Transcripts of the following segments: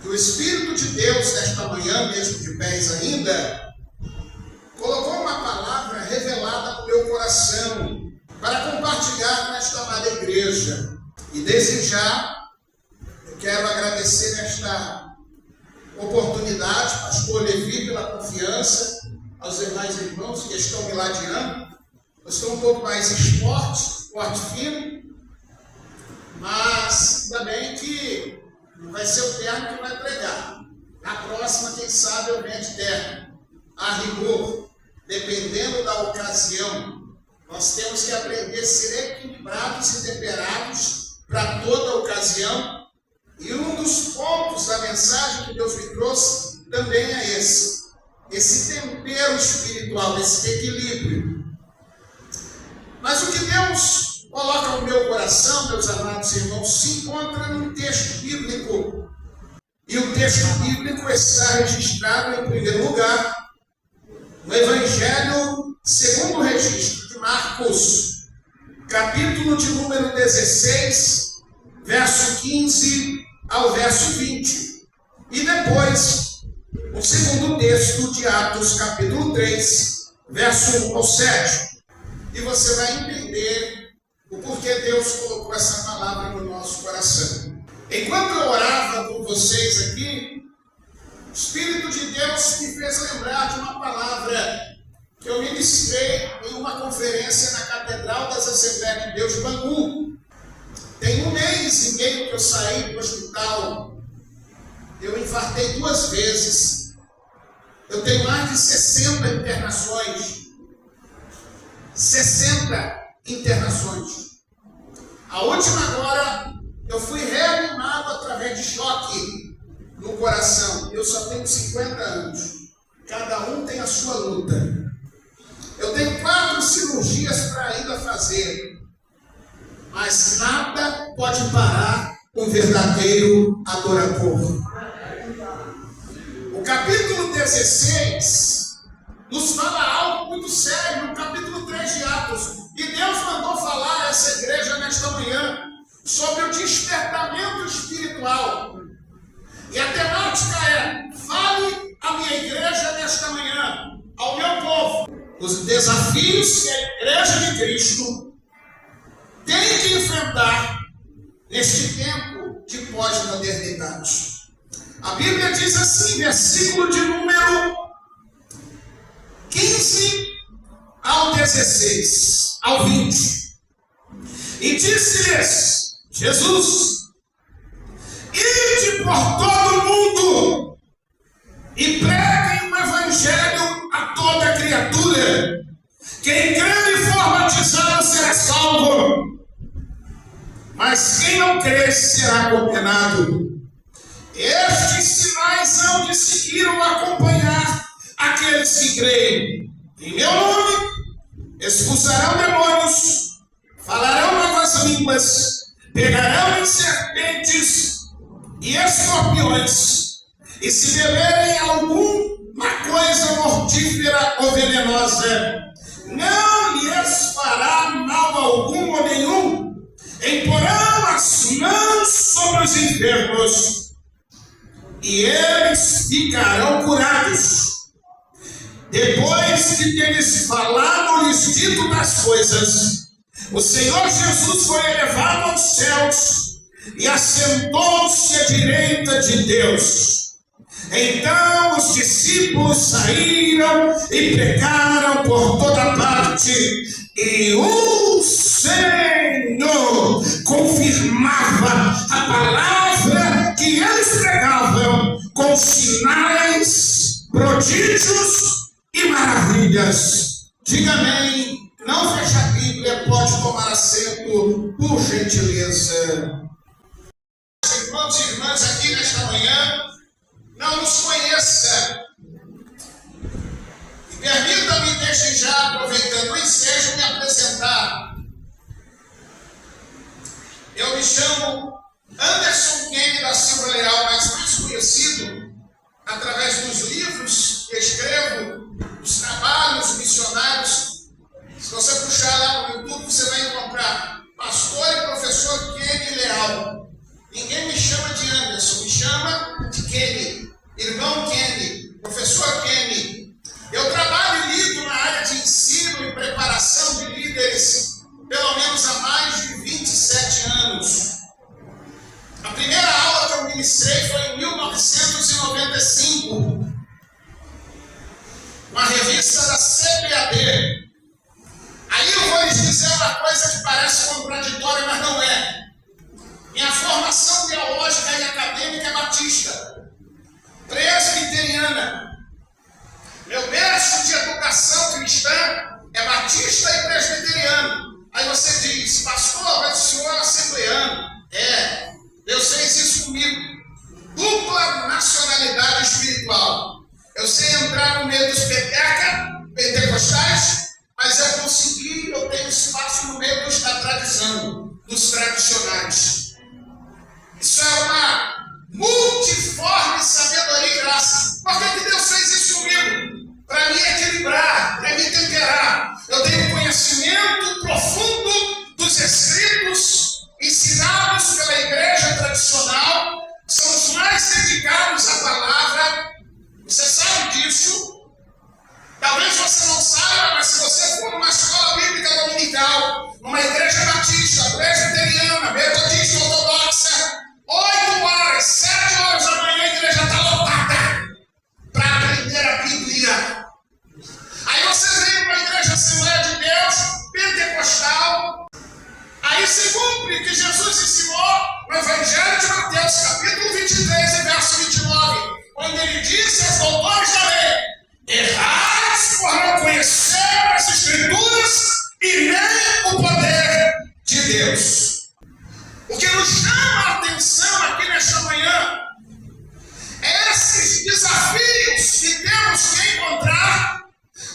que o Espírito de Deus, nesta manhã, mesmo de pés ainda, colocou uma palavra revelada no meu coração para compartilhar nesta amada igreja. E desde já, eu quero agradecer esta oportunidade, pastor Levi, pela confiança, aos demais irmãos que estão me ladeando. Eu estou um pouco mais esporte fino, mas ainda bem que não vai ser o terno que vai pregar. Na próxima, quem sabe, eu venho de terno. A rigor, dependendo da ocasião, nós temos que aprender a ser equilibrados e temperados para toda ocasião. E um dos pontos da mensagem que Deus me trouxe também é esse tempero espiritual, esse equilíbrio. Mas o que Deus coloca no meu coração, meus amados irmãos, se encontra num texto bíblico. E o texto bíblico está registrado, em primeiro lugar, no Evangelho segundo o registro de Marcos, capítulo de número 16, verso 15 ao verso 20. E depois, o segundo texto de Atos, capítulo 3, verso 1 ao 7. E você vai entender o porquê Deus colocou essa palavra no nosso coração. Enquanto eu orava com vocês aqui, o Espírito de Deus me fez lembrar de uma palavra que eu ministrei em uma conferência na Catedral das Assembleias de Deus de Bangu. Tem 1 mês e meio que eu saí do hospital. Eu infartei 2 vezes. Eu tenho mais de 60 internações. 60 internações. A última agora, eu fui reanimado através de choque no coração. Eu só tenho 50 anos. Cada um tem a sua luta. Eu tenho 4 cirurgias para ainda fazer. Mas nada pode parar um verdadeiro adorador. O capítulo 16 nos fala algo muito sério, no capítulo 3 de Atos. E Deus mandou falar a essa igreja nesta manhã sobre o despertamento espiritual. E a temática é: fale à minha igreja nesta manhã, ao meu povo, os desafios que a igreja de Cristo tem que enfrentar neste tempo de pós-modernidade. A Bíblia diz assim, versículo de número 15 ao 16, ao 20. E disse-lhes Jesus: ide por todo o mundo e preguem o evangelho a toda criatura. Quem crer e for batizado será salvo, mas quem não crer será condenado. Estes sinais hão de seguir ou acompanhar aqueles que creem. Em meu nome expulsarão demônios, falarão novas línguas, pegarão em serpentes e escorpiões, e se beberem alguma coisa mortífera ou venenosa, não lhes fará mal algum ou nenhum. Imporão as mãos sobre os enfermos e eles ficarão curados. Depois de teres falado, lhes dito das coisas, o Senhor Jesus foi elevado aos céus e assentou-se à direita de Deus. Então os discípulos saíram e pregaram por toda parte, e o Senhor confirmava a palavra que eles pregavam com sinais, prodígios e maravilhas. Diga amém. Não feche a Bíblia, pode tomar assento, por gentileza. Irmãos e irmãs, aqui nesta manhã, não nos conheça. E permita-me, desde já, aproveitando o ensejo, me apresentar. Eu me chamo Anderson Kenny da Silva Leal, mas mais conhecido através dos livros que escrevo, dos trabalhos missionários. Se você puxar lá no YouTube, você vai encontrar Pastor e Professor Kenny Leal. Ninguém me chama de Anderson, me chama de Kenny. Kenny, irmão Kenny, professor Kenny. Eu trabalho e lido na área de ensino e preparação de líderes pelo menos há mais de 27 anos. A primeira aula que eu ministrei foi em 1995, uma revista da CPAD. Aí eu vou lhes dizer uma coisa que parece contraditória, mas não é. Minha formação teológica e acadêmica é batista, presbiteriana. Meu berço de educação cristã é batista e presbiteriano. Aí você diz, pastor, mas o senhor é assembleano. É, Deus fez isso comigo. Dupla nacionalidade espiritual. Eu sei entrar no meio dos pentecostais, mas eu consegui, eu tenho espaço no meio dos da tradição, dos tradicionais. Isso é uma multiforme sabedoria e graça. Por que Deus fez isso comigo? Para me equilibrar, para me temperar. Eu tenho conhecimento profundo dos escritos ensinados pela igreja tradicional. São os mais dedicados à palavra. Você sabe disso? Talvez você não saiba, mas se você for numa escola bíblica dominical, numa igreja batista, presbiteriana, metodista, ortodoxa, 8 horas, 7 horas da manhã a igreja está lotada para aprender a Bíblia. Aí você vem para a igreja Assembleia de Deus, pentecostal, aí se cumpre que Jesus ensinou no Evangelho de Mateus, capítulo 23, e verso 29, quando ele disse aos doutores da lei: errais por não conhecer as Escrituras e nem o poder de Deus. O que nos chama a atenção aqui nesta manhã é esses desafios que temos que encontrar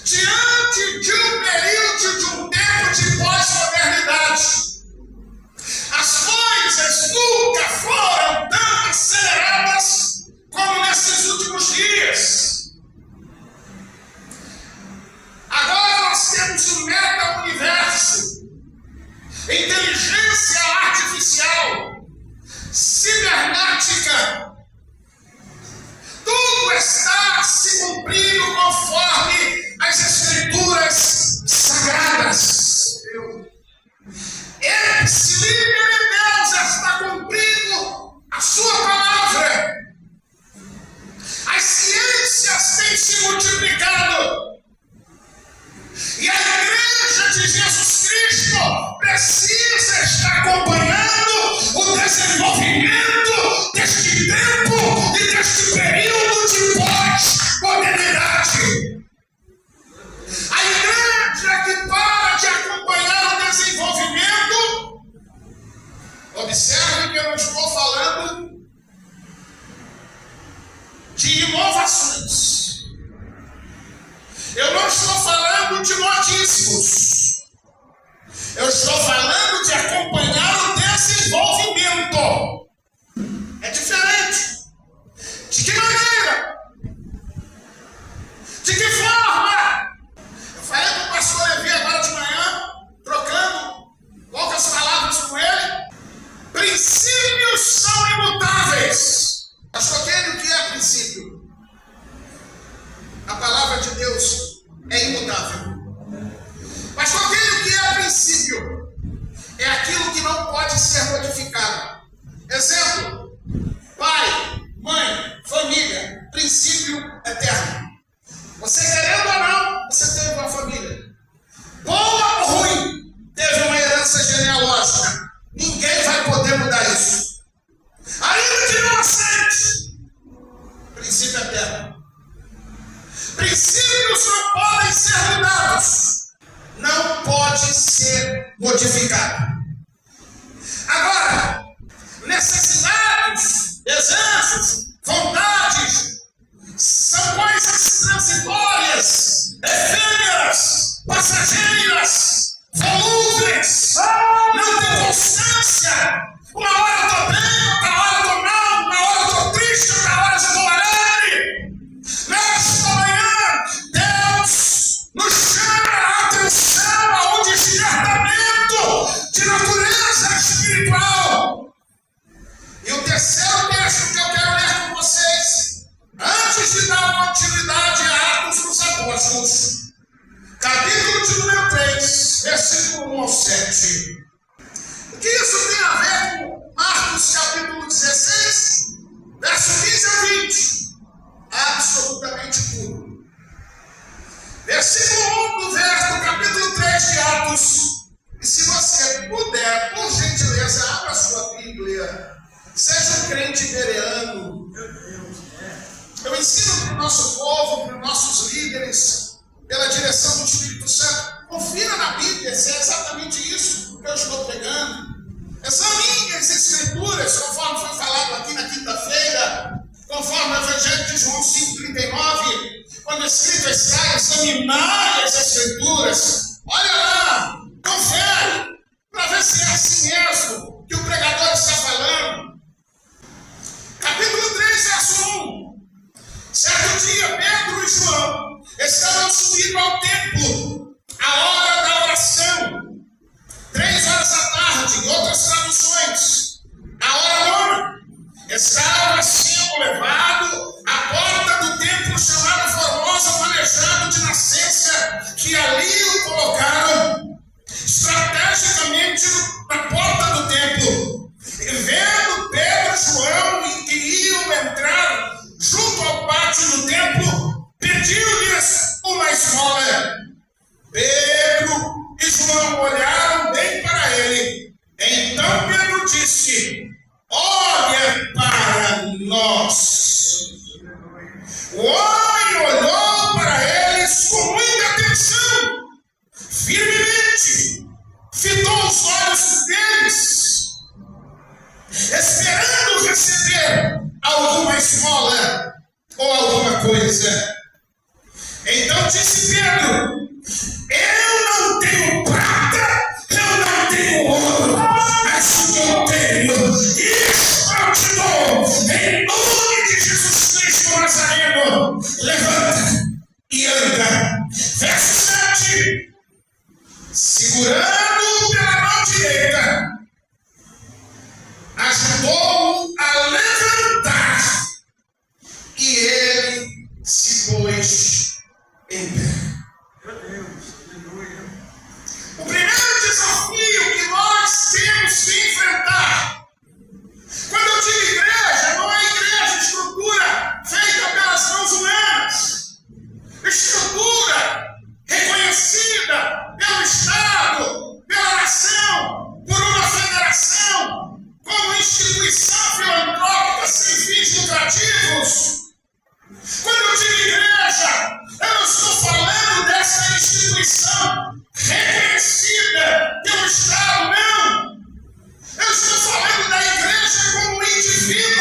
diante de um período, de um tempo de pós-modernidade. As coisas nunca foram tão aceleradas como nesses últimos dias. Agora nós temos um meta-universo, inteligência artificial, cibernética. Tudo está se cumprindo conforme as Escrituras sagradas. Esse líder de Deus está cumprindo a sua palavra. As ciências têm se multiplicado. E a igreja de Jesus Cristo precisa estar acompanhando o desenvolvimento deste tempo e deste período de pós-modernidade. A igreja que para de acompanhar o desenvolvimento, observe que eu não estou falando de inovações. Eu não estou falando de modismos. Eu estou falando de acompanhar o desenvolvimento. É diferente. De que maneira? De que forma? Eu falei com o pastor Levi agora de manhã, trocando poucas palavras com ele. Princípios são imutáveis. Pastor Kenny, o que é princípio? A palavra de Deus é imutável. Versículo 1 do capítulo 3 de Atos. E se você puder, por gentileza, abra a sua Bíblia. Seja um crente bereano. Eu ensino para o nosso povo, para os nossos líderes, pela direção do Espírito Santo. Confira na Bíblia se é exatamente isso que eu estou pregando. Examine as Escrituras, conforme foi falado aqui na quinta-feira, conforme o Evangelho de João 5,39, quando escrito está, examinar as Escrituras. Olha lá, confere, para ver se é assim mesmo que o pregador está falando. Capítulo 3, verso 1. Certo dia, Pedro e João estavam subindo ao templo, à hora da oração, 3 horas da tarde, em outras traduções, a hora nona. Estava sendo levado à porta do templo chamado Formosa, um aleijado de nascença, que ali o colocaram estrategicamente na porta do templo. E vendo Pedro e João que iam entrar junto ao pátio do templo, pediu-lhes uma esmola. Pedro e João olharam bem para ele. Então Pedro disse: olha para nós. O homem olhou para eles com muita atenção, firmemente, fitou os olhos deles, esperando receber alguma esmola ou alguma coisa. Então disse Pedro: eu não tenho prata, eu não tenho ouro, mas o que eu tenho, isso eu te dou. Em nome de Jesus Cristo Nazareno, levanta e anda. Verso 7. Segurando pela mão direita, ajudou-o a levantar, e ele se pôs em pé. O primeiro desafio que nós temos que enfrentar, quando eu digo igreja, não é igreja, estrutura feita pelas mãos humanas, estrutura reconhecida pelo Estado, pela nação, por uma federação, como instituição filantrópica sem fins lucrativos. Quando eu digo igreja, eu não estou falando dessa instituição reconhecida pelo Estado, não. Eu estou falando da igreja como um indivíduo